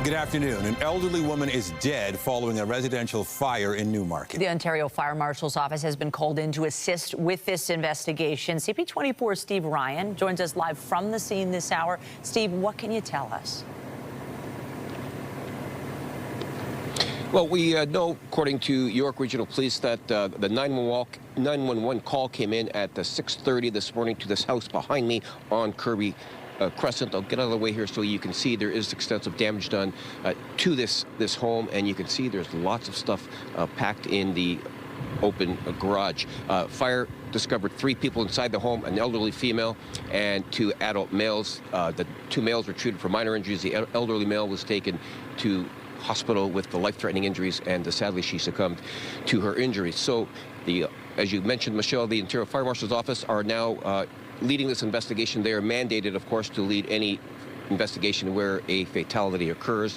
Good afternoon. An elderly woman is dead following a residential fire in Newmarket. The Ontario Fire Marshal's office has been called in to assist with this investigation. CP24's Steve Ryan joins us live from the scene this hour. Steve, what can you tell us? Well, we know, according to York Regional Police, that the 911 call came in at 6:30 this morning to this house behind me on Kirby Crescent. I'll get out of the way here so you can see there is extensive damage done to this home, and you can see there's lots of stuff packed in the open garage. Fire discovered 3 people inside the home, an elderly female and 2 adult males. The 2 males were treated for minor injuries. The elderly male was taken to hospital with the life-threatening injuries, and sadly she succumbed to her injuries. So as you mentioned, Michelle, the Ontario Fire Marshal's office are now leading this investigation. They are mandated, of course, to lead any investigation where a fatality occurs.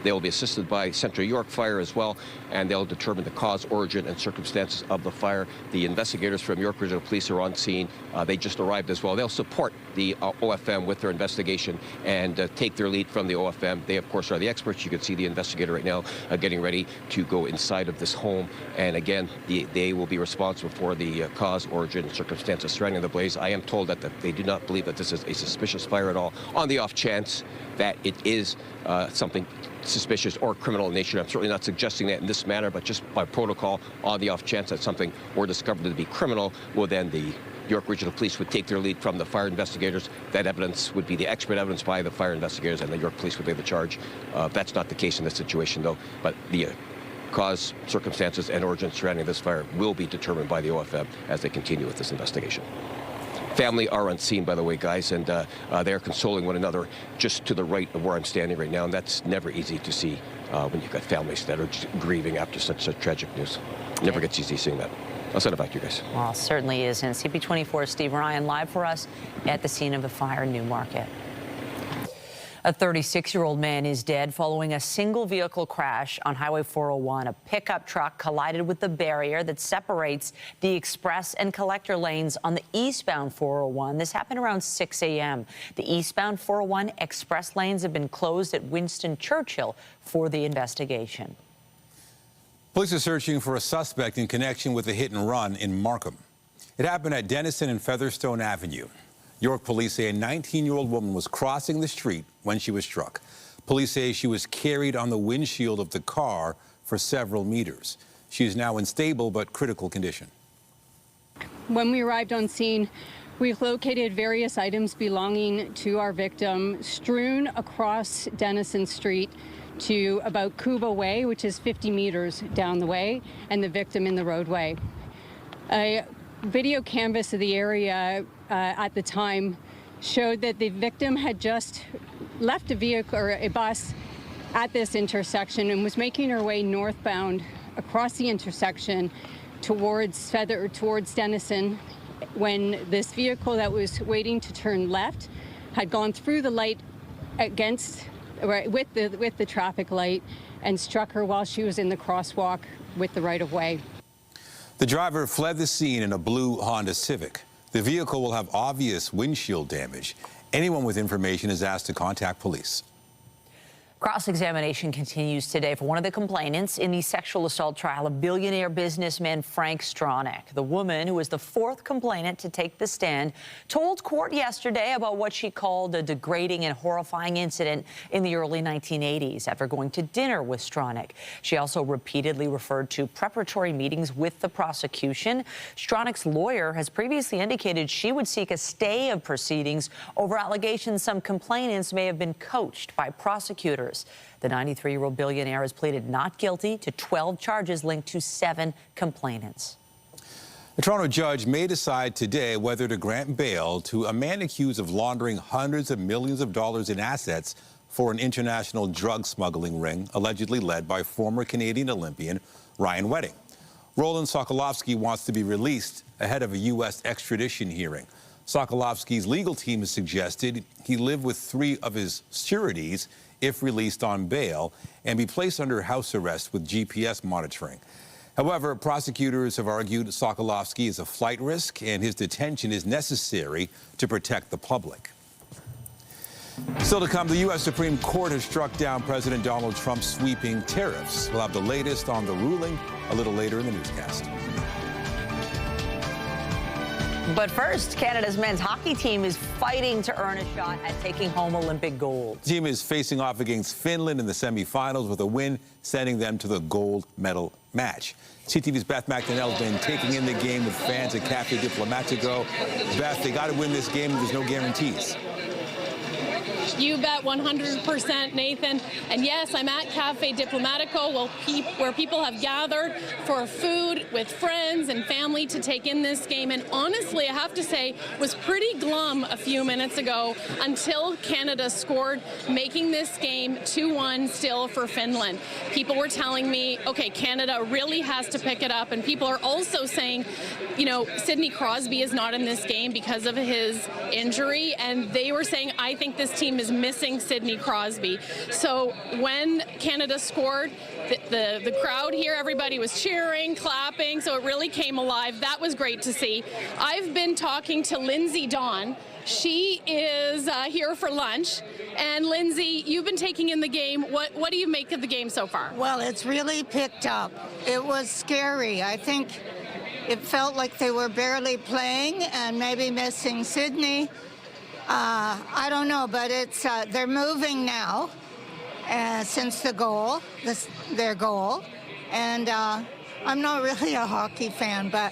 They will be assisted by Central York Fire as well, and they'll determine the cause, origin, and circumstances of the fire. The investigators from York Regional Police are on scene. They just arrived as well. They'll support the OFM with their investigation and take their lead from the OFM. They, of course, are the experts. You can see the investigator right now getting ready to go inside of this home. And again, they will be responsible for the cause, origin, and circumstances surrounding the blaze. I am told that they do not believe that this is a suspicious fire at all. On the off chance that it is something suspicious or criminal in nature, I'm certainly not suggesting that in this manner, but just by protocol, on the off chance that something were discovered to be criminal, well, then the York Regional Police would take their lead from the fire investigators. That evidence would be the expert evidence by the fire investigators, and the York Police would lay the charge. That's not the case in this situation, though, but the cause, circumstances, and origin surrounding this fire will be determined by the OFM as they continue with this investigation. Family are on scene, by the way, guys, and they are consoling one another just to the right of where I'm standing right now, and that's never easy to see when you've got families that are grieving after such tragic news. Never gets easy seeing that. I'll send it back to you guys. Well, it certainly is. And CP24 Steve Ryan live for us at the scene of the fire in Newmarket. A 36-year-old man is dead following a single vehicle crash on Highway 401. A pickup truck collided with the barrier that separates the express and collector lanes on the eastbound 401. This happened around 6 a.m. The eastbound 401 express lanes have been closed at Winston Churchill for the investigation. Police are searching for a suspect in connection with a hit and run in Markham. It happened at Denison and Featherstone Avenue. York police say a 19-year-old woman was crossing the street when she was struck. Police say she was carried on the windshield of the car for several meters. She is now in stable but critical condition. When we arrived on scene, we located various items belonging to our victim strewn across Denison Street to about Cuba Way, which is 50 meters down the way, and the victim in the roadway. A video canvas of the area at the time showed that the victim had just left a vehicle or a bus at this intersection and was making her way northbound across the intersection towards Denison when this vehicle that was waiting to turn left had gone through the light with the traffic light and struck her while she was in the crosswalk with the right-of-way. The driver fled the scene in a blue Honda Civic. The vehicle will have obvious windshield damage. Anyone with information is asked to contact police. Cross-examination continues today for one of the complainants in the sexual assault trial of billionaire businessman Frank Stronach. The woman, who was the 4th complainant to take the stand, told court yesterday about what she called a degrading and horrifying incident in the early 1980s after going to dinner with Stronach. She also repeatedly referred to preparatory meetings with the prosecution. Stronach's lawyer has previously indicated she would seek a stay of proceedings over allegations some complainants may have been coached by prosecutors. The 93-year-old billionaire has pleaded not guilty to 12 charges linked to 7 complainants. A Toronto judge may decide today whether to grant bail to a man accused of laundering hundreds of millions of dollars in assets for an international drug smuggling ring allegedly led by former Canadian Olympian Ryan Wedding. Roland Sokolovsky wants to be released ahead of a U.S. extradition hearing. Sokolovsky's legal team has suggested he live with 3 of his sureties if released on bail and be placed under house arrest with GPS monitoring. However, prosecutors have argued Sokolovsky is a flight risk and his detention is necessary to protect the public. Still to come, the U.S. Supreme Court has struck down President Donald Trump's sweeping tariffs. We'll have the latest on the ruling a little later in the newscast. But first, Canada's men's hockey team is fighting to earn a shot at taking home Olympic gold. The team is facing off against Finland in the semifinals with a win sending them to the gold medal match. CTV's Beth McDonnell has been taking in the game with fans at Cafe Diplomatico. Beth, they got to win this game. There's no guarantees. You bet, 100%, Nathan. And yes, I'm at Cafe Diplomatico, where people have gathered for food with friends and family to take in this game. And honestly, I have to say, was pretty glum a few minutes ago until Canada scored, making this game 2-1 still for Finland. People were telling me, okay, Canada really has to pick it up. And people are also saying, you know, Sidney Crosby is not in this game because of his injury. And they were saying, I think this team is missing Sidney Crosby. So when Canada scored, the crowd here, everybody was cheering, clapping, so it really came alive. That was great to see. I've been talking to Lindsay Dawn. She is here for lunch. And Lindsay, you've been taking in the game. What do you make of the game so far? Well, it's really picked up. It was scary. I think it felt like they were barely playing and maybe missing Sidney. I don't know, but it's they're moving now since the goal, their goal. And I'm not really a hockey fan, but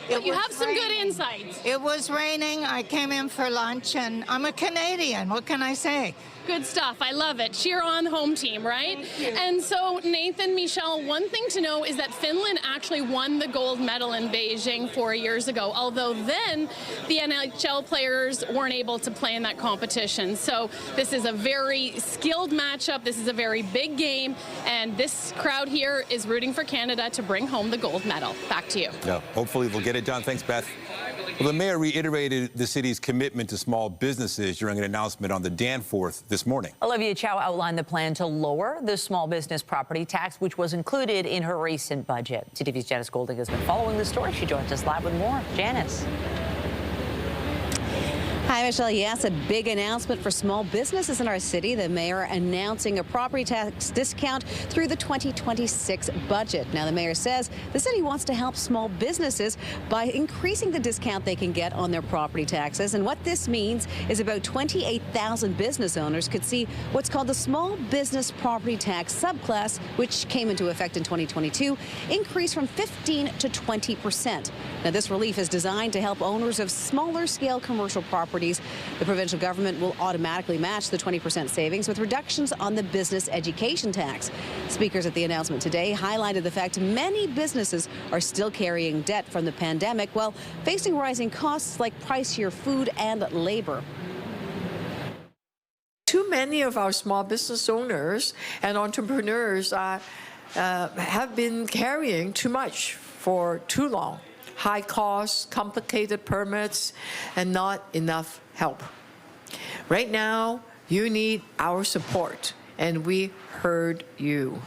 you have some good insights. It was raining. I came in for lunch, and I'm a Canadian. What can I say? Good stuff. I love it. Cheer on home team, right? And so, Nathan, Michelle, one thing to know is that Finland actually won the gold medal in Beijing 4 years ago, although then the NHL players weren't able to play in that competition. So this is a very skilled matchup. This is a very big game, and this crowd here is rooting for Canada to bring home the gold medal. Back to you. Yeah, hopefully they'll get it done. Thanks, Beth. Well, the mayor reiterated the city's commitment to small businesses during an announcement on the Danforth this morning. Olivia Chow outlined the plan to lower the small business property tax, which was included in her recent budget. CTV's Janice Golding has been following the story. She joins us live with more. Janice. Hi, Michelle. Yes, a big announcement for small businesses in our city. The mayor announcing a property tax discount through the 2026 budget. Now, the mayor says the city wants to help small businesses by increasing the discount they can get on their property taxes. And what this means is about 28,000 business owners could see what's called the small business property tax subclass, which came into effect in 2022, increase from 15% to 20%. Now, this relief is designed to help owners of smaller scale commercial properties. The provincial government will automatically match the 20% savings with reductions on the business education tax. Speakers at the announcement today highlighted the fact many businesses are still carrying debt from the pandemic while facing rising costs like pricier food and labor. Too many of our small business owners and entrepreneurs have been carrying too much for too long. High costs, complicated permits, and not enough help. Right now, you need our support, and we heard you.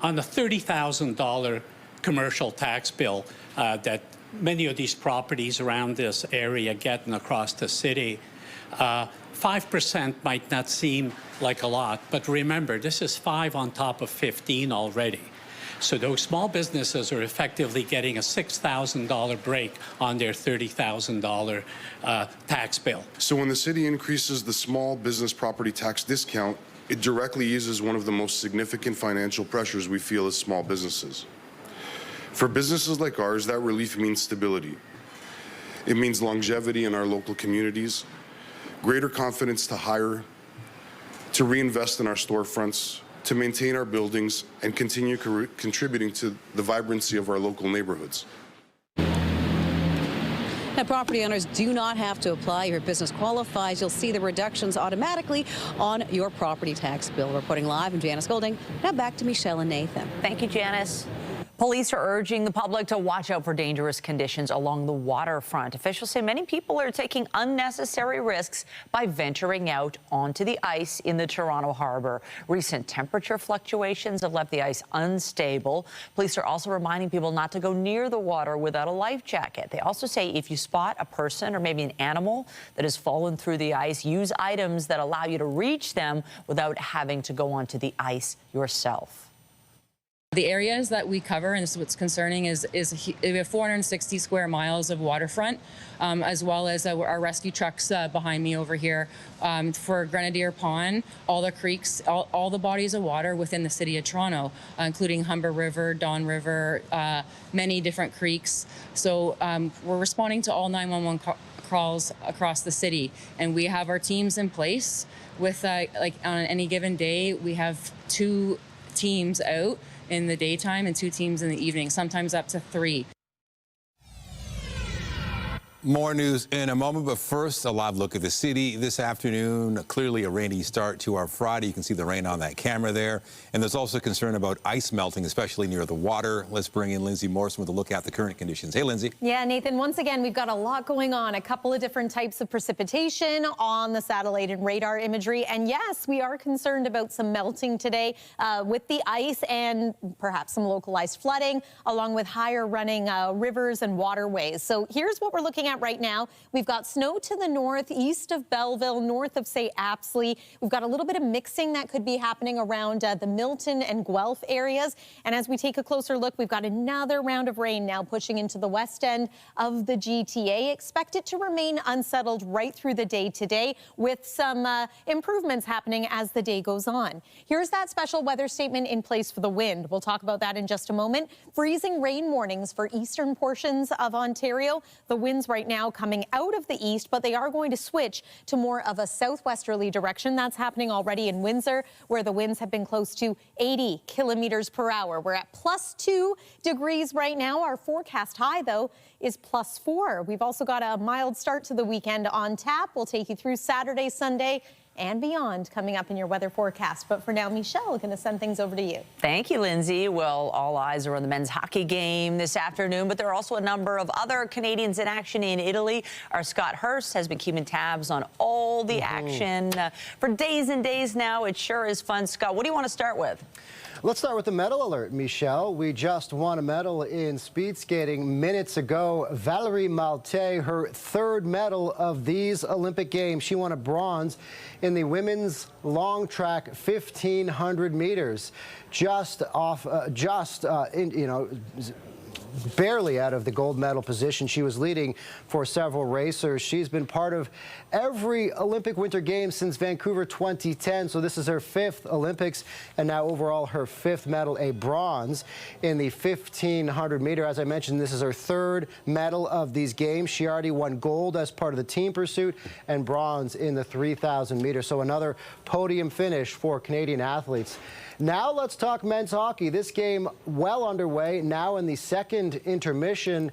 On the $30,000 commercial tax bill that many of these properties around this area get and across the city, 5% might not seem like a lot, but remember, this is 5 on top of 15 already. So those small businesses are effectively getting a $6,000 break on their $30,000 tax bill. So when the city increases the small business property tax discount, it directly eases one of the most significant financial pressures we feel as small businesses. For businesses like ours, that relief means stability. It means longevity in our local communities, greater confidence to hire, to reinvest in our storefronts, to maintain our buildings, and continue contributing to the vibrancy of our local neighborhoods. Now, property owners do not have to apply. If your business qualifies, you'll see the reductions automatically on your property tax bill. Reporting live, I'm Janice Golding. Now back to Michelle and Nathan. Thank you, Janice. Police are urging the public to watch out for dangerous conditions along the waterfront. Officials say many people are taking unnecessary risks by venturing out onto the ice in the Toronto harbor. Recent temperature fluctuations have left the ice unstable. Police are also reminding people not to go near the water without a life jacket. They also say if you spot a person or maybe an animal that has fallen through the ice, use items that allow you to reach them without having to go onto the ice yourself. The areas that we cover, and this is what's concerning, is we have 460 square miles of waterfront, as well as our rescue trucks behind me over here. For Grenadier Pond, all the creeks, all the bodies of water within the city of Toronto, including Humber River, Don River, many different creeks. So we're responding to all 911 calls across the city, and we have our teams in place. With like on any given day, we have 2 teams out in the daytime and 2 teams in the evening, sometimes up to 3. More news in a moment, but first, a live look at the city this afternoon. Clearly a rainy start to our Friday. You can see the rain on that camera there. And there's also concern about ice melting, especially near the water. Let's bring in Lindsay Morrison with a look at the current conditions. Hey, Lindsay. Yeah, Nathan, once again, we've got a lot going on. A couple of different types of precipitation on the satellite and radar imagery. And yes, we are concerned about some melting today with the ice and perhaps some localized flooding, along with higher running rivers and waterways. So here's what we're looking at right now. We've got snow to the north, east of Belleville, north of, say, Apsley. We've got a little bit of mixing that could be happening around the Milton and Guelph areas. And as we take a closer look, we've got another round of rain now pushing into the west end of the GTA. Expect it to remain unsettled right through the day today, with some improvements happening as the day goes on. Here's that special weather statement in place for the wind. We'll talk about that in just a moment. Freezing rain warnings for eastern portions of Ontario. The winds right now coming out of the east, but they are going to switch to more of a southwesterly direction. That's happening already in Windsor, where the winds have been close to 80 kilometers per hour. We're at +2 degrees right now. Our forecast high, though, is +4. We've also got a mild start to the weekend on tap. We'll take you through Saturday, Sunday, and beyond coming up in your weather forecast. But for now, Michelle, going to send things over to you. Thank you, Lindsay. Well, all eyes are on the men's hockey game this afternoon, but there are also a number of other Canadians in action in Italy. Our Scott Hurst has been keeping tabs on all the action for days and days now. It sure is fun. Scott, what do you want to start with? Let's start with the medal alert, Michelle. We just won a medal in speed skating minutes ago. Valérie Malte, her 3rd medal of these Olympic Games. She won a bronze in the women's long track 1,500 meters. Barely out of the gold medal position. She was leading for several racers. She's been part of every Olympic Winter Games since Vancouver 2010, so this is her 5th Olympics, and now overall her 5th medal, a bronze in the 1,500 meter. As I mentioned, this is her 3rd medal of these games. She already won gold as part of the team pursuit and bronze in the 3,000 meters, so another podium finish for Canadian athletes. Now let's talk men's hockey. This game well underway, now in the 2nd intermission,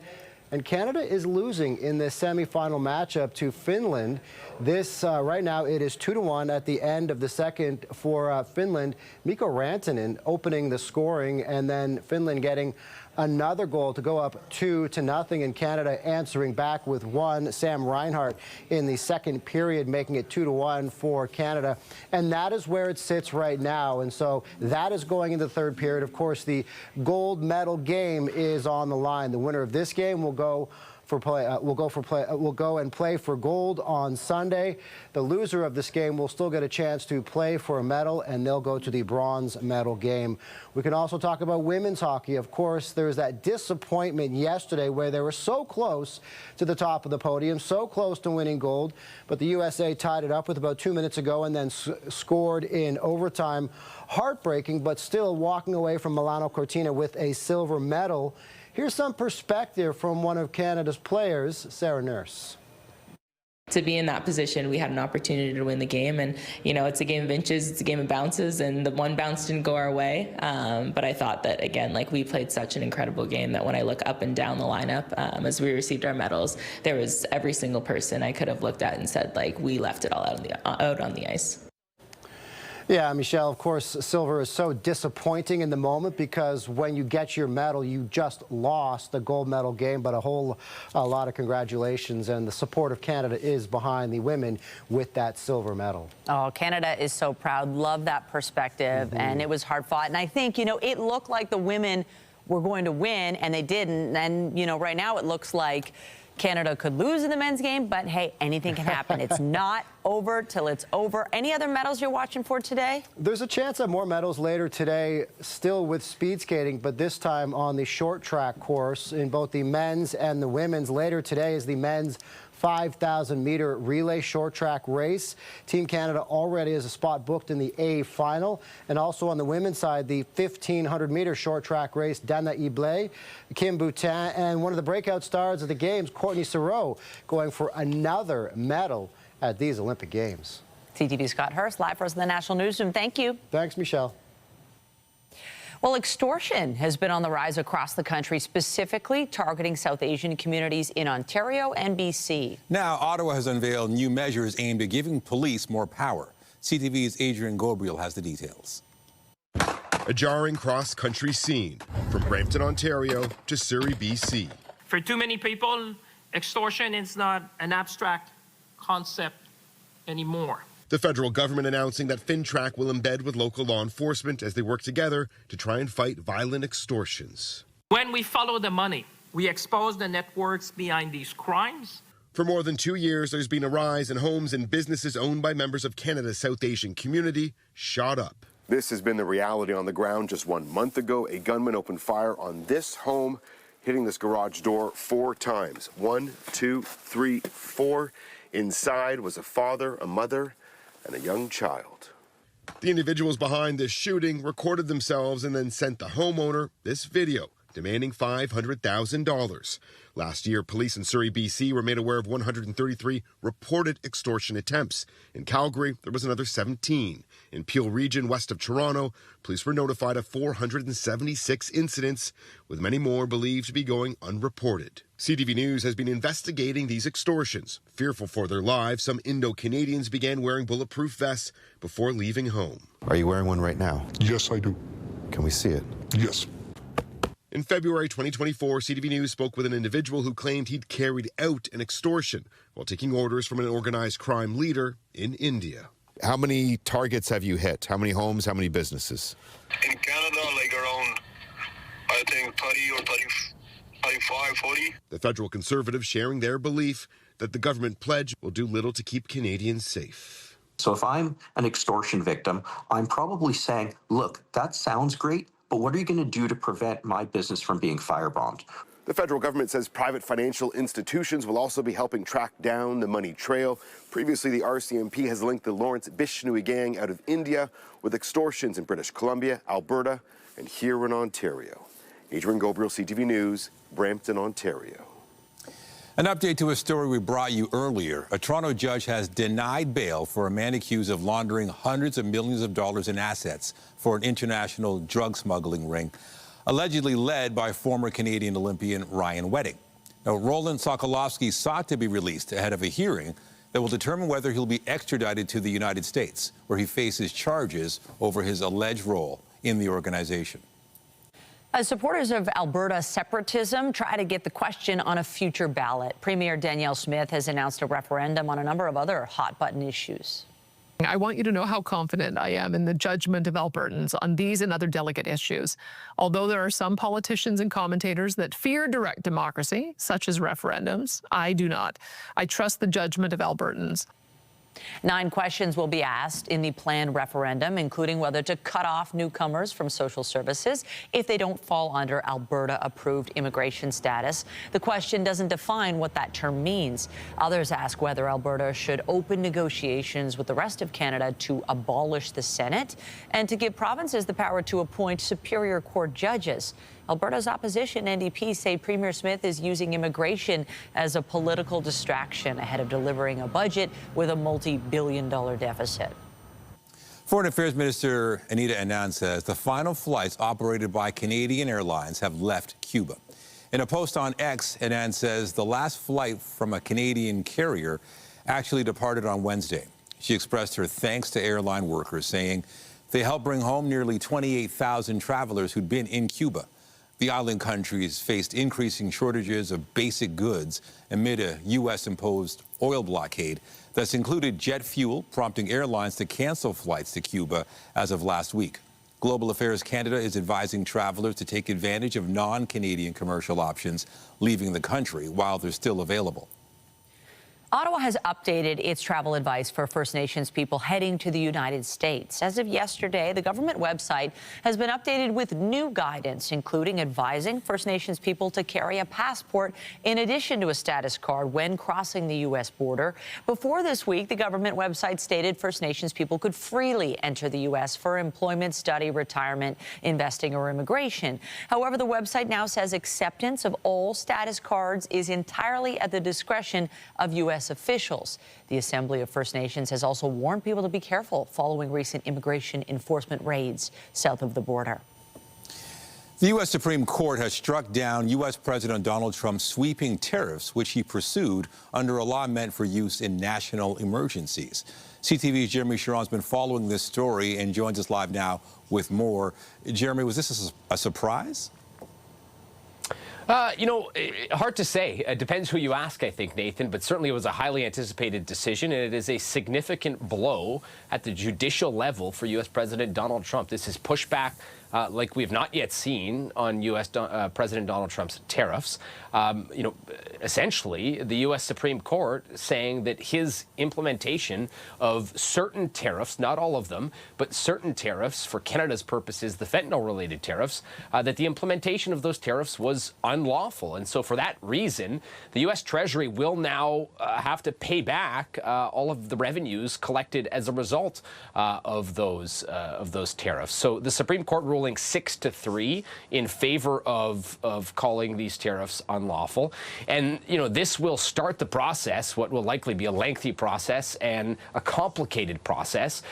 and Canada is losing in this semifinal matchup to Finland. This right now it is 2-1 at the end of the 2nd for Finland. Mikko Rantanen opening the scoring, and then Finland getting another goal to go up 2-0, and Canada answering back with 1. Sam Reinhart in the 2nd period, making it 2-1 for Canada. And that is where it sits right now. And so that is going into the 3rd period. Of course, the gold medal game is on the line. The winner of this game will go and play for gold on Sunday. The loser of this game will still get a chance to play for a medal, and they'll go to the bronze medal game. We can also talk about women's hockey. Of course, there's that disappointment yesterday where they were so close to the top of the podium, so close to winning gold, but the USA tied it up with about 2 minutes ago and then scored in overtime. Heartbreaking, but still walking away from Milano Cortina with a silver medal. Here's some perspective from one of Canada's players, Sarah Nurse. To be in that position, we had an opportunity to win the game, and it's a game of inches, it's a game of bounces, and the one bounce didn't go our way. But I thought that again, we played such an incredible game that when I look up and down the lineup as we received our medals, there was every single person I could have looked at and said we left it all out on the ice. Yeah, Michelle, of course, silver is so disappointing in the moment because when you get your medal, you just lost the gold medal game, but a lot of congratulations, and the support of Canada is behind the women with that silver medal. Oh, Canada is so proud. Love that perspective, and it was hard fought. And I think, you know, it looked like the women were going to win, and they didn't. And, you know, right now it looks like Canada could lose in the men's game, but hey, anything can happen. It's not over till it's over. Any other medals you're watching for today? There's a chance of more medals later today, still with speed skating, but this time on the short track course in both the men's and the women's. Later today is the men's 5,000-meter relay short track race. Team Canada already has a spot booked in the A final. And also on the women's side, the 1,500-meter short track race, Dana Iblay, Kim Boutin, and one of the breakout stars of the games, Courtney Saroux, going for another medal at these Olympic Games. CTV's Scott Hurst, live for us in the National Newsroom. Thank you. Thanks, Michelle. Well, extortion has been on the rise across the country, specifically targeting South Asian communities in Ontario and BC. Now, Ottawa has unveiled new measures aimed at giving police more power. CTV's Adrian Gabriel has the details. A jarring cross-country scene from Brampton, Ontario to Surrey, BC. For too many people, extortion is not an abstract concept anymore. The federal government announcing that FinTrack will embed with local law enforcement as they work together to try and fight violent extortions. When we follow the money, we expose the networks behind these crimes. For more than 2 years, there's been a rise in homes and businesses owned by members of Canada's South Asian community shot up. This has been the reality on the ground. Just 1 month ago, a gunman opened fire on this home, hitting this garage door 4 times. 1, 2, 3, 4. Inside was a father, a mother, and a young child. The individuals behind this shooting recorded themselves and then sent the homeowner this video, demanding $500,000. Last year, police in Surrey, BC were made aware of 133 reported extortion attempts. In Calgary, there was another 17. In Peel Region, west of Toronto, police were notified of 476 incidents, with many more believed to be going unreported. CTV News has been investigating these extortions. Fearful for their lives, some Indo-Canadians began wearing bulletproof vests before leaving home. Are you wearing one right now? Yes, I do. Can we see it? Yes. In February 2024, CTV News spoke with an individual who claimed he'd carried out an extortion while taking orders from an organized crime leader in India. How many targets have you hit? How many homes? How many businesses? In Canada, like around, I think 30 or 35, 40. The federal Conservatives sharing their belief that the government pledge will do little to keep Canadians safe. So if I'm an extortion victim, I'm probably saying, look, that sounds great, but what are you going to do to prevent my business from being firebombed? The federal government says private financial institutions will also be helping track down the money trail. Previously, the RCMP has linked the Lawrence Bishnoi gang out of India with extortions in British Columbia, Alberta, and here in Ontario. Adrian Gabriel, CTV News, Brampton, Ontario. An update to a story we brought you earlier. A Toronto judge has denied bail for a man accused of laundering hundreds of millions of dollars in assets for an international drug smuggling ring, allegedly led by former Canadian Olympian Ryan Wedding. Now, Roland Sokolowski sought to be released ahead of a hearing that will determine whether he'll be extradited to the United States, where he faces charges over his alleged role in the organization. As supporters of Alberta separatism try to get the question on a future ballot, Premier Danielle Smith has announced a referendum on a number of other hot-button issues. I want you to know how confident I am in the judgment of Albertans on these and other delicate issues. Although there are some politicians and commentators that fear direct democracy, such as referendums, I do not. I trust the judgment of Albertans. 9 questions will be asked in the planned referendum, including whether to cut off newcomers from social services if they don't fall under Alberta-approved immigration status. The question doesn't define what that term means. Others ask whether Alberta should open negotiations with the rest of Canada to abolish the Senate and to give provinces the power to appoint Superior Court judges. Alberta's opposition NDP say Premier Smith is using immigration as a political distraction ahead of delivering a budget with a multi-billion-dollar deficit. Foreign Affairs Minister Anita Anand says the final flights operated by Canadian Airlines have left Cuba. In a post on X, Anand says the last flight from a Canadian carrier actually departed on Wednesday. She expressed her thanks to airline workers, saying they helped bring home nearly 28,000 travelers who'd been in Cuba. The island countries faced increasing shortages of basic goods amid a U.S.-imposed oil blockade that's included jet fuel, prompting airlines to cancel flights to Cuba as of last week. Global Affairs Canada is advising travelers to take advantage of non-Canadian commercial options leaving the country while they're still available. Ottawa has updated its travel advice for First Nations people heading to the United States. As of yesterday, the government website has been updated with new guidance, including advising First Nations people to carry a passport in addition to a status card when crossing the U.S. border. Before this week, the government website stated First Nations people could freely enter the U.S. for employment, study, retirement, investing, or immigration. However, the website now says acceptance of all status cards is entirely at the discretion of U.S. officials. The Assembly of First Nations has also warned people to be careful following recent immigration enforcement raids south of the border. The U.S. Supreme Court has struck down U.S. President Donald Trump's sweeping tariffs, which he pursued under a law meant for use in national emergencies. CTV's Jeremy Sharon's been following this story and joins us live now with more. Jeremy, was this a surprise? Hard to say. It depends who you ask, I think, Nathan, but certainly it was a highly anticipated decision, and it is a significant blow at the judicial level for U.S. President Donald Trump. This is pushback like we have not yet seen on U.S. President Donald Trump's tariffs. Essentially, the U.S. Supreme Court saying that his implementation of certain tariffs, not all of them, but certain tariffs for Canada's purposes, the fentanyl-related tariffs, that the implementation of those tariffs was unlawful. And so for that reason, the U.S. Treasury will now have to pay back all of the revenues collected as a result of those tariffs. So the Supreme Court ruling 6-3 in favor of calling these tariffs unlawful. And, this will start the process, what will likely be a lengthy process and a complicated process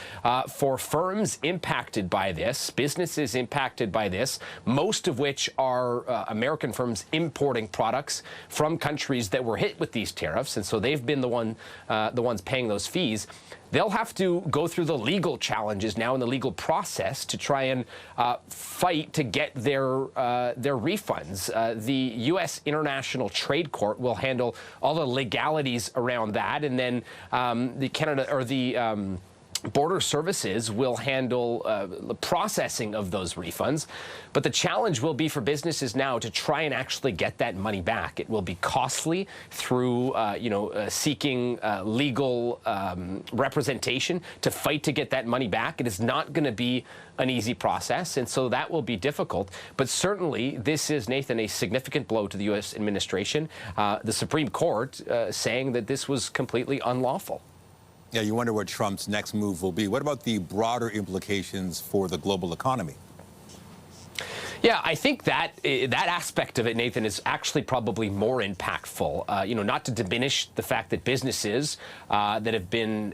for firms impacted by this, businesses impacted by this, most of which are American firms importing products from countries that were hit with these tariffs. And so they've been the ones paying those fees. They'll have to go through the legal challenges now in the legal process to try and fight to get their refunds. The U.S. International Trade Court will handle all the legalities around that, and then the Border Services will handle the processing of those refunds. But the challenge will be for businesses now to try and actually get that money back. It will be costly through, seeking legal representation to fight to get that money back. It is not going to be an easy process, and so that will be difficult. But certainly, this is, Nathan, a significant blow to the U.S. administration. The Supreme Court saying that this was completely unlawful. Yeah, you wonder what Trump's next move will be. What about the broader implications for the global economy? Yeah, I think that aspect of it, Nathan, is actually probably more impactful. Not to diminish the fact that businesses that have been,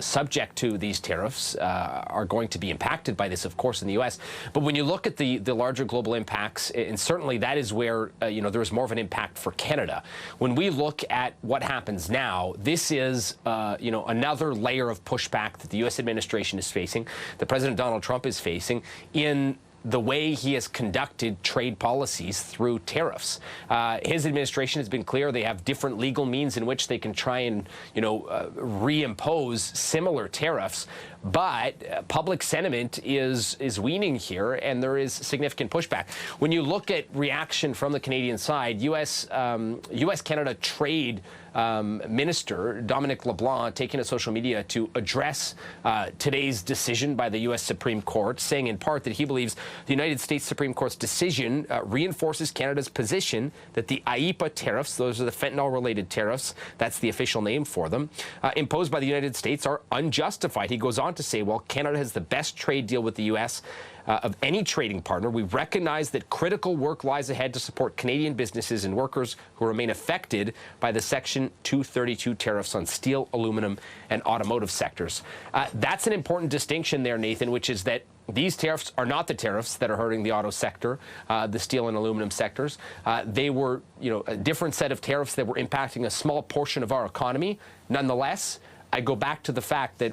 subject to these tariffs are going to be impacted by this, of course, in the U.S. But when you look at the larger global impacts, and certainly that is where, there is more of an impact for Canada. When we look at what happens now, this is, another layer of pushback that the U.S. administration is facing, that President Donald Trump is facing in the way he has conducted trade policies through tariffs. His administration has been clear they have different legal means in which they can try and, reimpose similar tariffs. But public sentiment is weaning here, and there is significant pushback. When you look at reaction from the Canadian side, U.S.-Canada trade Minister Dominic LeBlanc taking to social media to address today's decision by the U.S. Supreme Court, saying in part that he believes the United States Supreme Court's decision reinforces Canada's position that the IEEPA tariffs, those are the fentanyl-related tariffs, that's the official name for them, imposed by the United States are unjustified. He goes on to say, while Canada has the best trade deal with the U.S., of any trading partner, we recognize that critical work lies ahead to support Canadian businesses and workers who remain affected by the Section 232 tariffs on steel, aluminum, and automotive sectors. That's an important distinction there, Nathan, which is that these tariffs are not the tariffs that are hurting the auto sector, the steel and aluminum sectors. They were, a different set of tariffs that were impacting a small portion of our economy. Nonetheless, I go back to the fact that,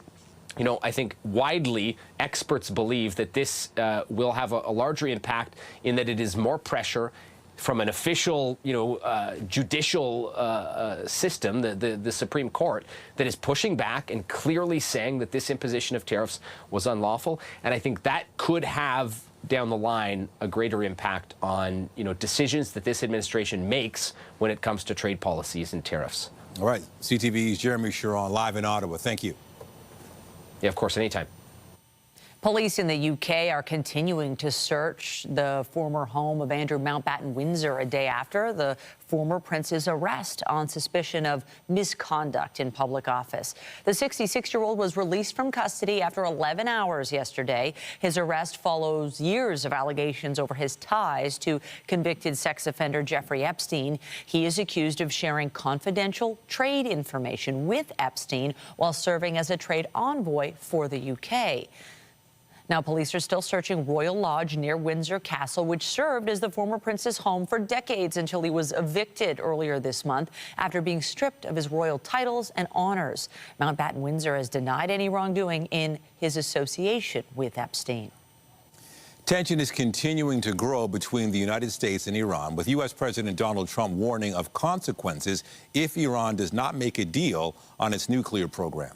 you know, I think widely experts believe that this will have a larger impact in that it is more pressure from an official, you know, judicial system, the Supreme Court, that is pushing back and clearly saying that this imposition of tariffs was unlawful. And I think that could have, down the line, a greater impact on, you know, decisions that this administration makes when it comes to trade policies and tariffs. All right. CTV's Jeremy Sharon live in Ottawa. Thank you. Yeah, of course, anytime. Police in the UK are continuing to search the former home of Andrew Mountbatten Windsor a day after the former prince's arrest on suspicion of misconduct in public office. The 66-year-old was released from custody after 11 hours yesterday. His arrest follows years of allegations over his ties to convicted sex offender Jeffrey Epstein. He is accused of sharing confidential trade information with Epstein while serving as a trade envoy for the UK. Now, police are still searching Royal Lodge near Windsor Castle, which served as the former prince's home for decades until he was evicted earlier this month after being stripped of his royal titles and honors. Mountbatten Windsor has denied any wrongdoing in his association with Epstein. Tension is continuing to grow between the United States and Iran, with U.S. President Donald Trump warning of consequences if Iran does not make a deal on its nuclear program.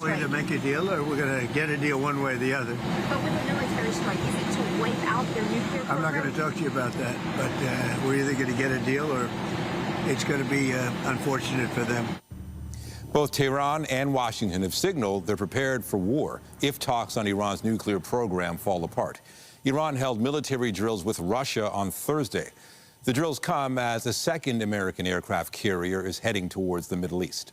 We're going to make a deal, or we're going to get a deal one way or the other. But with a military strike, is it to wipe out their nuclear program? I'm not going to talk to you about that, but we're either going to get a deal or it's going to be unfortunate for them. Both Tehran and Washington have signaled they're prepared for war if talks on Iran's nuclear program fall apart. Iran held military drills with Russia on Thursday. The drills come as a second American aircraft carrier is heading towards the Middle East.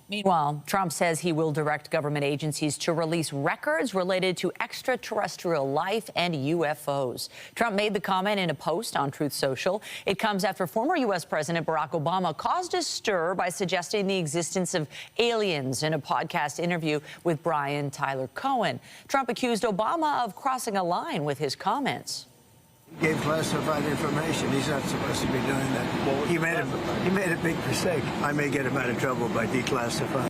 Meanwhile, Trump says he will direct government agencies to release records related to extraterrestrial life and UFOs. Trump made the comment in a post on Truth Social. It comes after former U.S. President Barack Obama caused a stir by suggesting the existence of aliens in a podcast interview with Brian Tyler Cohen. Trump accused Obama of crossing a line with his comments. He gave classified information. He's not supposed to be doing that. He made a big mistake. I may get him out of trouble by declassifying.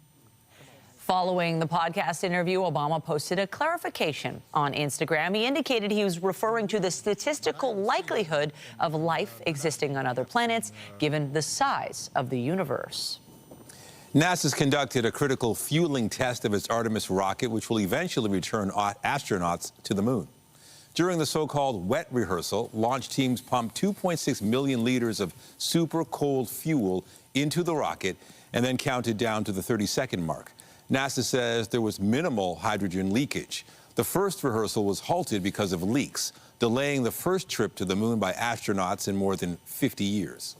Following the podcast interview, Obama posted a clarification on Instagram. He indicated he was referring to the statistical likelihood of life existing on other planets, given the size of the universe. NASA's conducted a critical fueling test of its Artemis rocket, which will eventually return astronauts to the moon. During the so-called wet rehearsal, launch teams pumped 2.6 million liters of super cold fuel into the rocket and then counted down to the 30-second mark. NASA says there was minimal hydrogen leakage. The first rehearsal was halted because of leaks, delaying the first trip to the moon by astronauts in more than 50 years.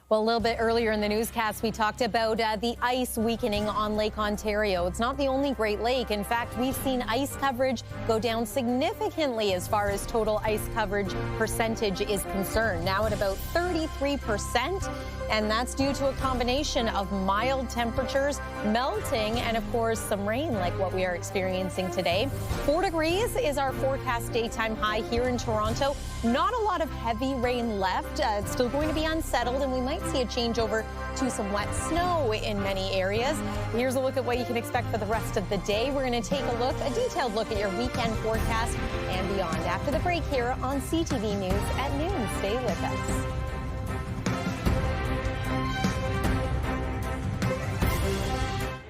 Well, a little bit earlier in the newscast, we talked about the ice weakening on Lake Ontario. It's not the only Great Lake. In fact, we've seen ice coverage go down significantly as far as total ice coverage percentage is concerned, now at about 33%. And that's due to a combination of mild temperatures, melting, and of course some rain like what we are experiencing today. 4 degrees is our forecast daytime high here in Toronto. Not a lot of heavy rain left. It's still going to be unsettled, and we might see a changeover to some wet snow in many areas. Here's a look at what you can expect for the rest of the day. We're going to take a detailed look at your weekend forecast and beyond after the break here on CTV News at noon. Stay with us.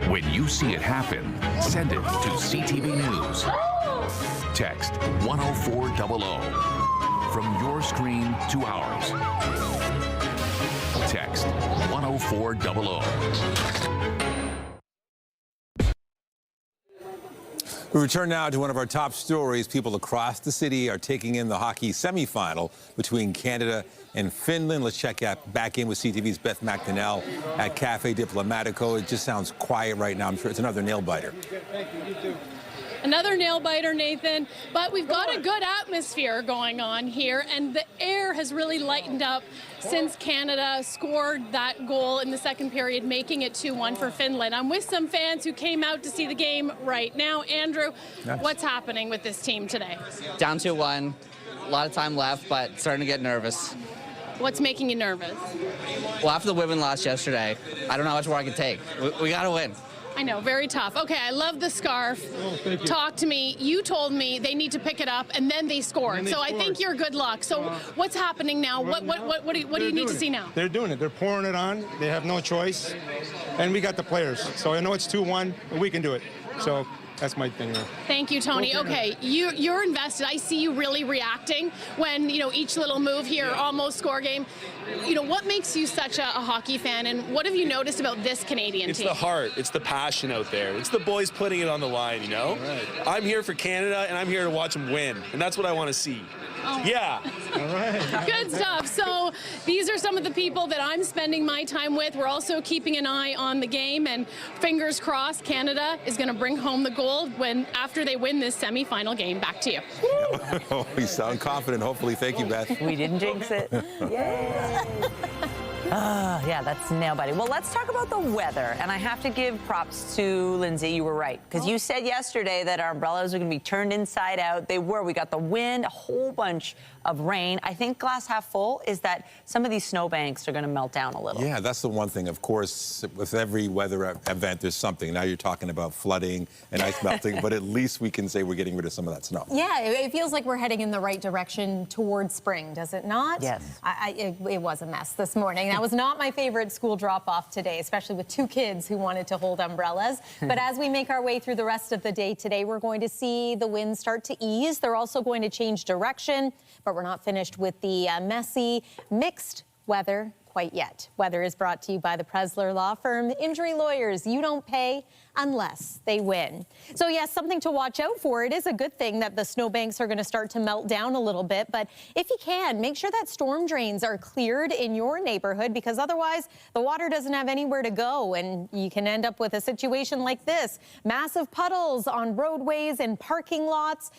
When you see it happen, send it to CTV News. Text 10400 from your screen to ours. Text 10400. We return now to one of our top stories. People across the city are taking in the hockey semifinal between Canada and Finland. Let's check back in with CTV's Beth McDonnell at Cafe Diplomatico. It just sounds quiet right now. I'm sure it's another nail-biter. Another nail-biter, Nathan, but we've got a good atmosphere going on here, and the air has really lightened up since Canada scored that goal in the second period, making it 2-1 for Finland. I'm with some fans who came out to see the game right now. Andrew, what's happening with this team today? Down 2-1, a lot of time left, but starting to get nervous. What's making you nervous? Well, after the women lost yesterday, I don't know how much more I can take. We got to win. I know, very tough. Okay, I love the scarf. Talk to me. You told me they need to pick it up, and then they scored. So I think you're good luck. So what's happening now? What do you need to see now? They're doing it. They're pouring it on. They have no choice. And we got the players. So I know it's 2-1, but we can do it. So that's my thing there. Thank you, Tony. Okay, you're invested. I see you really reacting when, each little move here, almost score game. What makes you such a hockey fan, and what have you noticed about this Canadian team? It's the heart. It's the passion out there. It's the boys putting it on the line, Right. I'm here for Canada, and I'm here to watch them win, and that's what I want to see. Oh. Yeah. All right. Good stuff. So these are some of the people that I'm spending my time with. We're also keeping an eye on the game, and fingers crossed Canada is going to bring home the gold after they win this semifinal game. Back to you. You sound confident, hopefully. Thank you, Beth. We didn't jinx it. Yay. Yeah, that's nail-biting. Well, let's talk about the weather. And I have to give props to Lindsay. You were right. Because you said yesterday that our umbrellas are going to be turned inside out. They were. We got the wind, a whole bunch of rain. I think glass half full is that some of these snowbanks are going to melt down a little. Yeah, that's the one thing. Of course, with every weather event, there's something. Now you're talking about flooding and ice melting, but at least we can say we're getting rid of some of that snow. Yeah, it feels like we're heading in the right direction towards spring, does it not? Yes. It was a mess this morning. That was not my favorite school drop-off today, especially with 2 kids who wanted to hold umbrellas. But as we make our way through the rest of the day today, we're going to see the winds start to ease. They're also going to change direction, but we're not finished with the messy, mixed weather quite yet. Weather is brought to you by the Presler Law Firm. Injury lawyers, you don't pay unless they win. So yes, something to watch out for. It is a good thing that the snowbanks are going to start to melt down a little bit, but if you can, make sure that storm drains are cleared in your neighborhood, because otherwise the water doesn't have anywhere to go, and you can end up with a situation like this. Massive puddles on roadways and parking lots.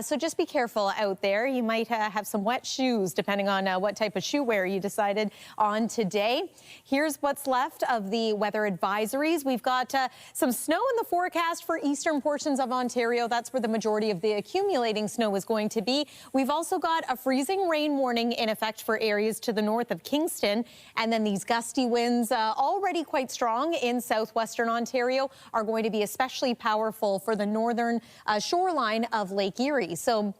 So just be careful out there. You might have some wet shoes, depending on what type of shoe wear you decided on today. Here's what's left of the weather advisories. We've got some snow in the forecast for eastern portions of Ontario. That's where the majority of the accumulating snow is going to be. We've also got a freezing rain warning in effect for areas to the north of Kingston. And then these gusty winds, already quite strong in southwestern Ontario, are going to be especially powerful for the northern shoreline of Lake Erie. So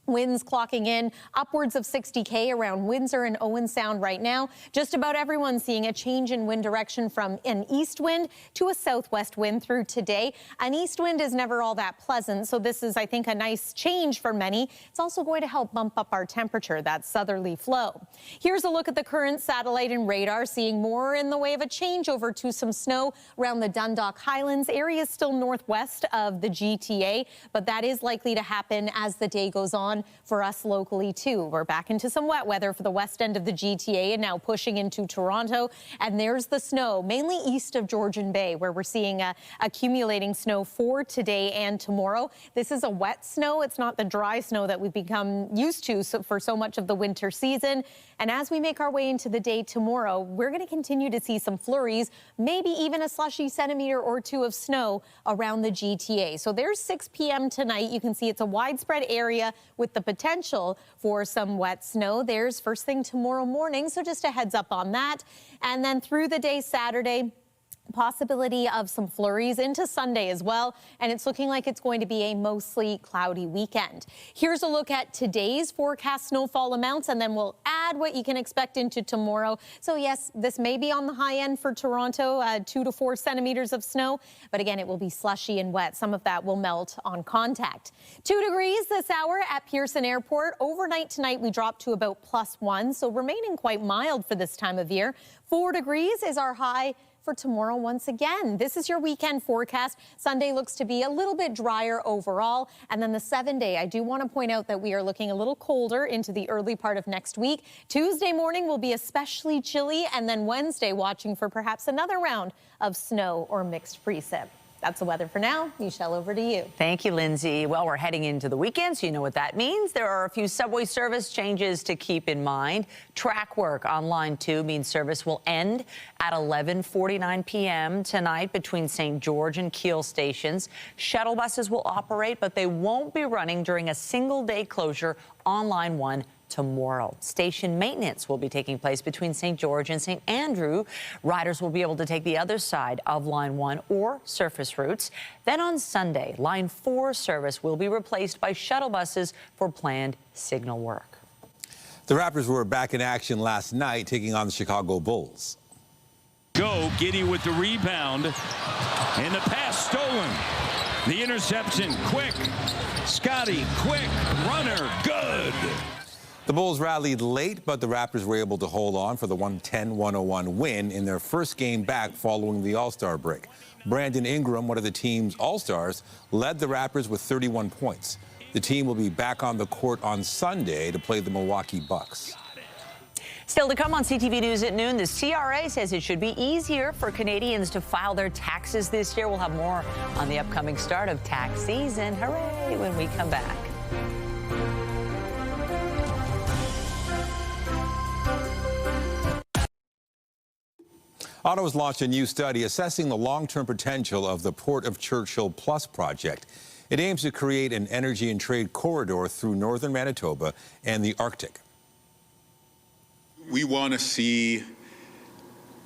winds clocking in upwards of 60 km around Windsor and Owen Sound right now. Just about everyone seeing a change in wind direction from an east wind to a southwest wind through today. An east wind is never all that pleasant, so this is, I think, a nice change for many. It's also going to help bump up our temperature, that southerly flow. Here's a look at the current satellite and radar, seeing more in the way of a changeover to some snow around the Dundalk Highlands. Areas still northwest of the GTA, but that is likely to happen as the day goes on for us locally too. We're back into some wet weather for the west end of the GTA and now pushing into Toronto. And there's the snow, mainly east of Georgian Bay, where we're seeing accumulating snow for today and tomorrow. This is a wet snow. It's not the dry snow that we've become used to for so much of the winter season. And as we make our way into the day tomorrow, we're going to continue to see some flurries, maybe even a slushy centimeter or 2 of snow around the GTA. So there's 6 p.m. tonight. You can see it's a widespread area with the potential for some wet snow. There's first thing tomorrow morning, so just a heads up on that. And then through the day Saturday, possibility of some flurries into Sunday as well, and it's looking like it's going to be a mostly cloudy weekend. Here's a look at today's forecast snowfall amounts, and then we'll add what you can expect into tomorrow. So yes, this may be on the high end for Toronto, 2 to 4 centimeters of snow, but again, it will be slushy and wet. Some of that will melt on contact. 2 degrees this hour at Pearson Airport. Overnight tonight, we dropped to about +1, so remaining quite mild for this time of year. 4 degrees is our high for tomorrow once again. This is your weekend forecast. Sunday looks to be a little bit drier overall. And then the 7-day, I do want to point out that we are looking a little colder into the early part of next week. Tuesday morning will be especially chilly, and then Wednesday watching for perhaps another round of snow or mixed precip. That's the weather for now. Michelle, over to you. Thank you, Lindsay. Well, we're heading into the weekend, so you know what that means. There are a few subway service changes to keep in mind. Track work on Line 2 means service will end at 11:49 p.m. tonight between St. George and Keele stations. Shuttle buses will operate, but they won't be running during a single-day closure on Line 1 tomorrow. Station maintenance will be taking place between St. George and St. Andrew. Riders will be able to take the other side of Line 1 or surface routes. Then on Sunday, Line 4 service will be replaced by shuttle buses for planned signal work. The Raptors were back in action last night, taking on the Chicago Bulls. Go, Giddy with the rebound, and the pass stolen. The interception, quick. Scotty, quick, runner, good. The Bulls rallied late, but the Raptors were able to hold on for the 110-101 win in their first game back following the All-Star break. Brandon Ingram, one of the team's All-Stars, led the Raptors with 31 points. The team will be back on the court on Sunday to play the Milwaukee Bucks. Still to come on CTV News at noon, the CRA says it should be easier for Canadians to file their taxes this year. We'll have more on the upcoming start of tax season. Hooray, when we come back. Ottawa's launched a new study assessing the long-term potential of the Port of Churchill Plus project. It aims to create an energy and trade corridor through northern Manitoba and the Arctic. We want to see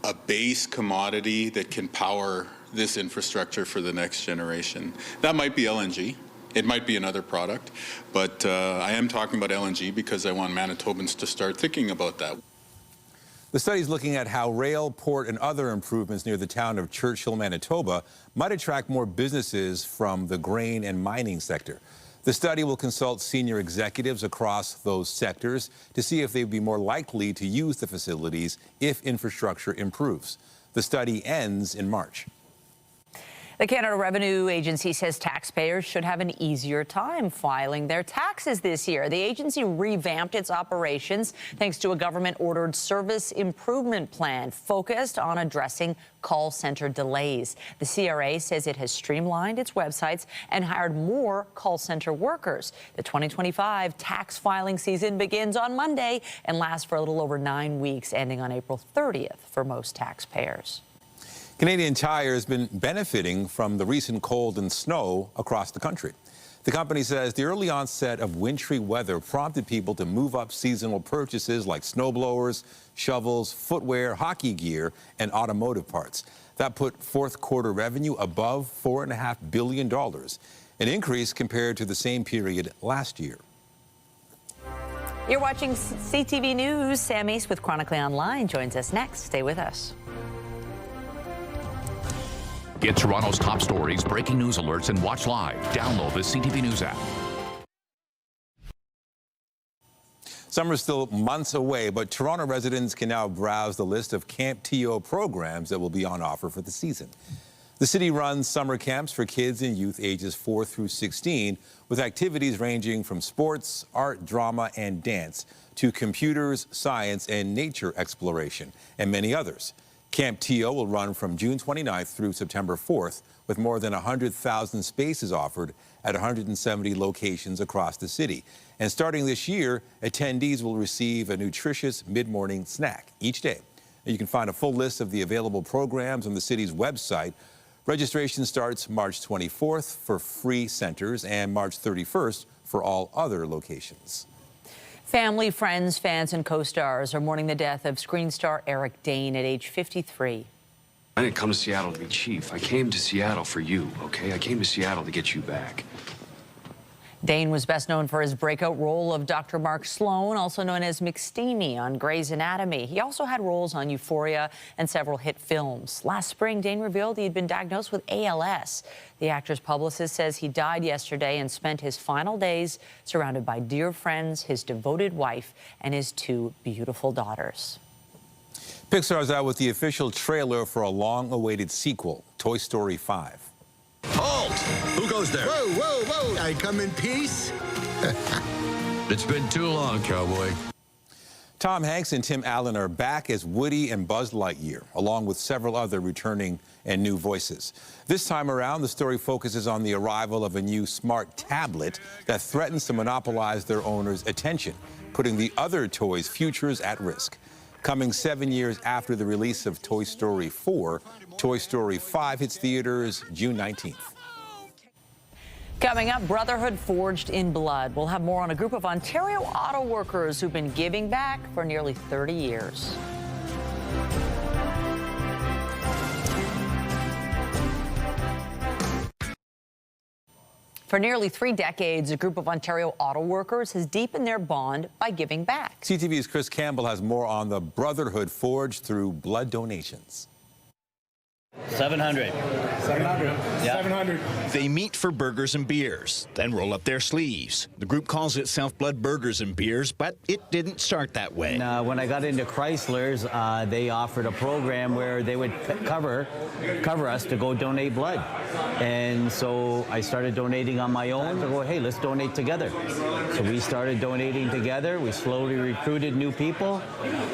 a base commodity that can power this infrastructure for the next generation. That might be LNG. It might be another product. But I am talking about LNG because I want Manitobans to start thinking about that. The study is looking at how rail, port, and other improvements near the town of Churchill, Manitoba, might attract more businesses from the grain and mining sector. The study will consult senior executives across those sectors to see if they'd be more likely to use the facilities if infrastructure improves. The study ends in March. The Canada Revenue Agency says taxpayers should have an easier time filing their taxes this year. The agency revamped its operations thanks to a government-ordered service improvement plan focused on addressing call center delays. The CRA says it has streamlined its websites and hired more call center workers. The 2025 tax filing season begins on Monday and lasts for a little over 9 weeks, ending on April 30th for most taxpayers. Canadian Tire has been benefiting from the recent cold and snow across the country. The company says the early onset of wintry weather prompted people to move up seasonal purchases like snowblowers, shovels, footwear, hockey gear, and automotive parts. That put fourth quarter revenue above $4.5 billion, an increase compared to the same period last year. You're watching CTV News. Sam East with Chronically Online joins us next. Stay with us. Get Toronto's top stories, breaking news alerts, and watch live. Download the CTV News app. Summer's still months away, but Toronto residents can now browse the list of Camp TO programs that will be on offer for the season. The city runs summer camps for kids and youth ages 4 through 16, with activities ranging from sports, art, drama, and dance to computers, science, and nature exploration, and many others. Camp TO will run from June 29th through September 4th, with more than 100,000 spaces offered at 170 locations across the city. And starting this year, attendees will receive a nutritious mid-morning snack each day. You can find a full list of the available programs on the city's website. Registration starts March 24th for free centers and March 31st for all other locations. Family, friends, fans, and co-stars are mourning the death of screen star Eric Dane at age 53. I didn't come to Seattle to be chief. I came to Seattle for you, okay? I came to Seattle to get you back. Dane was best known for his breakout role of Dr. Mark Sloan, also known as McSteamy on Grey's Anatomy. He also had roles on Euphoria and several hit films. Last spring, Dane revealed he had been diagnosed with ALS. The actor's publicist says he died yesterday and spent his final days surrounded by dear friends, his devoted wife, and his 2 beautiful daughters. Pixar's out with the official trailer for a long-awaited sequel, Toy Story 5. Halt! Who goes there? Whoa, whoa, whoa! I come in peace? It's been too long, cowboy. Tom Hanks and Tim Allen are back as Woody and Buzz Lightyear, along with several other returning and new voices. This time around, the story focuses on the arrival of a new smart tablet that threatens to monopolize their owner's attention, putting the other toys' futures at risk. Coming 7 years after the release of Toy Story 4, Toy Story 5 hits theaters June 19th. Coming up, brotherhood forged in blood. We'll have more on a group of Ontario auto workers who've been giving back for nearly 30 years. For nearly 3 decades, a group of Ontario auto workers has deepened their bond by giving back. CTV's Chris Campbell has more on the brotherhood forged through blood donations. 700. 700. Yeah. 700. They meet for burgers and beers, then roll up their sleeves. The group calls itself Blood Burgers and Beers, but it didn't start that way. When I got into Chrysler's, they offered a program where they would cover us to go donate blood. And so I started donating on my own to go, hey, let's donate together. So we started donating together. We slowly recruited new people,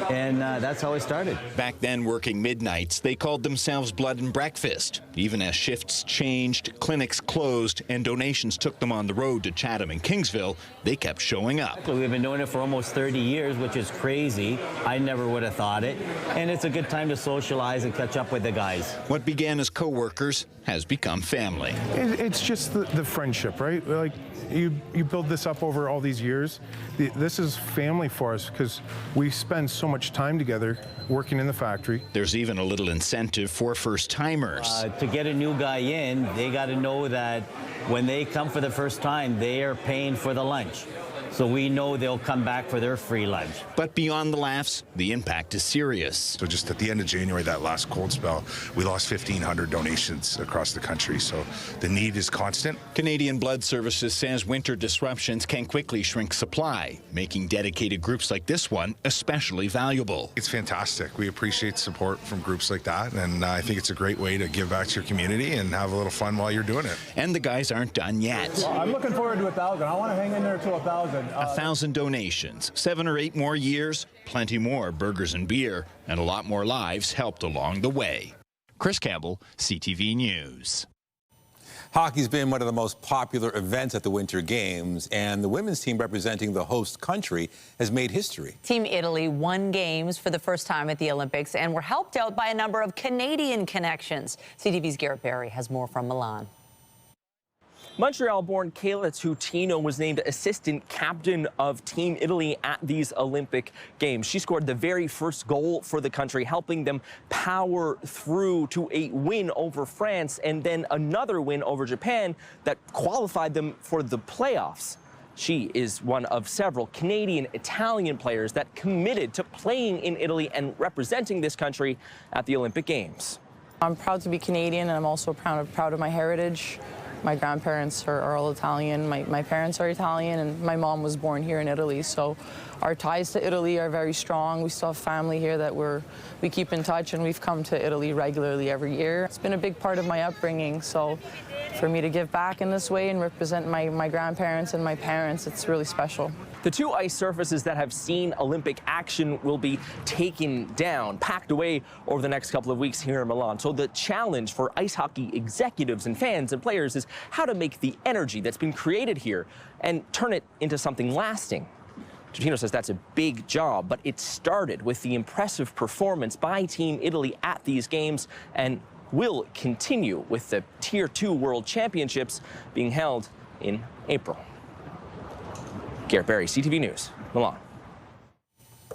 and that's how it started. Back then, working midnights, they called themselves Blood and Breakfast. Even as shifts changed, clinics closed, and donations took them on the road to Chatham and Kingsville, they kept showing up. We've been doing it for almost 30 years, which is crazy. I never would have thought it. And it's a good time to socialize and catch up with the guys. What began as co-workers has become family. It's just the friendship, right? Like, you build this up over all these years. This is family for us because we spend so much time together working in the factory. There's even a little incentive for first-timers. To get a new guy in, they got to know that when they come for the first time, they are paying for the lunch. So we know they'll come back for their free lunch. But beyond the laughs, the impact is serious. So just at the end of January, that last cold spell, we lost 1,500 donations across the country. So the need is constant. Canadian Blood Services says winter disruptions can quickly shrink supply, making dedicated groups like this one especially valuable. It's fantastic. We appreciate support from groups like that. And I think it's a great way to give back to your community and have a little fun while you're doing it. And the guys aren't done yet. Well, I'm looking forward to 1,000. I want to hang in there to 1,000. 1,000 donations, 7 or 8 more years, plenty more burgers and beer, and a lot more lives helped along the way. Chris Campbell, CTV News. Hockey's been one of the most popular events at the Winter Games, and the women's team representing the host country has made history. Team Italy won games for the first time at the Olympics and were helped out by a number of Canadian connections. CTV's Garrett Barry has more from Milan. Montreal-born Kayla Tutino was named assistant captain of Team Italy at these Olympic Games. She scored the very first goal for the country, helping them power through to a win over France and then another win over Japan that qualified them for the playoffs. She is one of several Canadian, Italian players that committed to playing in Italy and representing this country at the Olympic Games. I'm proud to be Canadian, and I'm also proud of my heritage. My grandparents are all Italian, my parents are Italian, and my mom was born here in Italy, so our ties to Italy are very strong. We still have family here that we keep in touch, and we've come to Italy regularly every year. It's been a big part of my upbringing, so for me to give back in this way and represent my grandparents and my parents, it's really special. The 2 ice surfaces that have seen Olympic action will be taken down, packed away over the next couple of weeks here in Milan. So the challenge for ice hockey executives and fans and players is how to make the energy that's been created here and turn it into something lasting. Tutino says that's a big job, but it started with the impressive performance by Team Italy at these games and will continue with the Tier 2 World Championships being held in April. Garrett Barry, CTV News, Milan.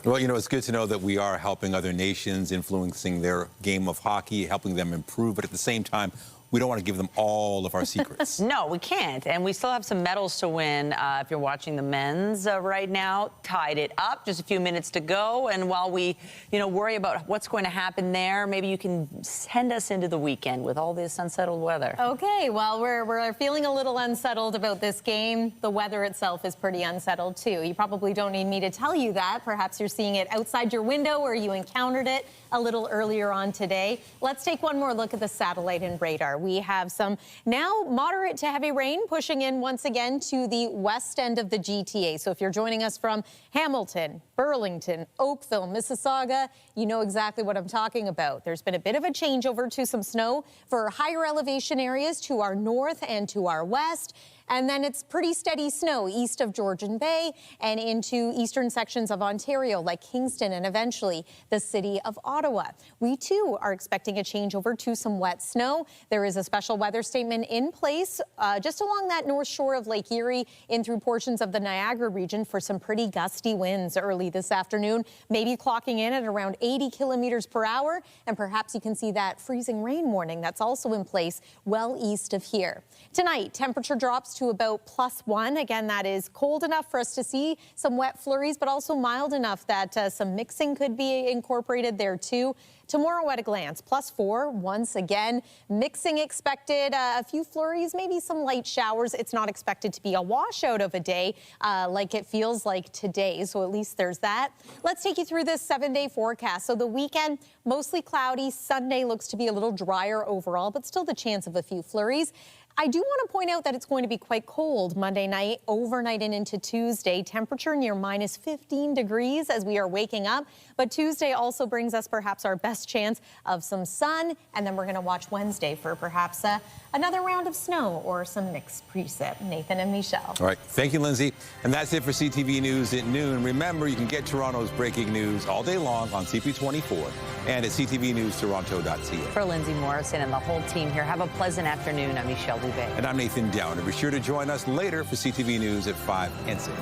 Well, you know, it's good to know that we are helping other nations, influencing their game of hockey, helping them improve, but at the same time, we don't want to give them all of our secrets. No, we can't. And we still have some medals to win. If you're watching the men's right now, tied it up. Just a few minutes to go. And while we, worry about what's going to happen there, maybe you can send us into the weekend with all this unsettled weather. Okay, well, we're feeling a little unsettled about this game. The weather itself is pretty unsettled, too. You probably don't need me to tell you that. Perhaps you're seeing it outside your window or you encountered it a little earlier on today. Let's take one more look at the satellite and radar. We have some now moderate to heavy rain pushing in once again to the west end of the GTA. So if you're joining us from Hamilton, Burlington, Oakville, Mississauga, you know exactly what I'm talking about. There's been a bit of a changeover to some snow for higher elevation areas to our north and to our west. And then it's pretty steady snow east of Georgian Bay and into eastern sections of Ontario like Kingston and eventually the city of Ottawa. We too are expecting a changeover to some wet snow. There is a special weather statement in place just along that north shore of Lake Erie in through portions of the Niagara region for some pretty gusty winds early this afternoon, maybe clocking in at around 80 kilometers per hour. And perhaps you can see that freezing rain warning that's also in place well east of here. Tonight, temperature drops to about +1. Again, that is cold enough for us to see some wet flurries, but also mild enough that some mixing could be incorporated there too. Tomorrow at a glance, +4 once again. Mixing expected, a few flurries, maybe some light showers. It's not expected to be a washout of a day like it feels like today, so at least there's that. Let's take you through this 7-day forecast. So the weekend, mostly cloudy. Sunday looks to be a little drier overall, but still the chance of a few flurries. I do want to point out that it's going to be quite cold Monday night, overnight and into Tuesday. Temperature near -15 degrees as we are waking up. But Tuesday also brings us perhaps our best chance of some sun. And then we're going to watch Wednesday for perhaps another round of snow or some mixed precip. Nathan and Michelle. All right. Thank you, Lindsay. And that's it for CTV News at noon. Remember, you can get Toronto's breaking news all day long on CP24 and at ctvnewstoronto.ca. For Lindsay Morrison and the whole team here, have a pleasant afternoon. I'm Michelle Dubé. And I'm Nathan Downer. Be sure to join us later for CTV News at 5 and 6.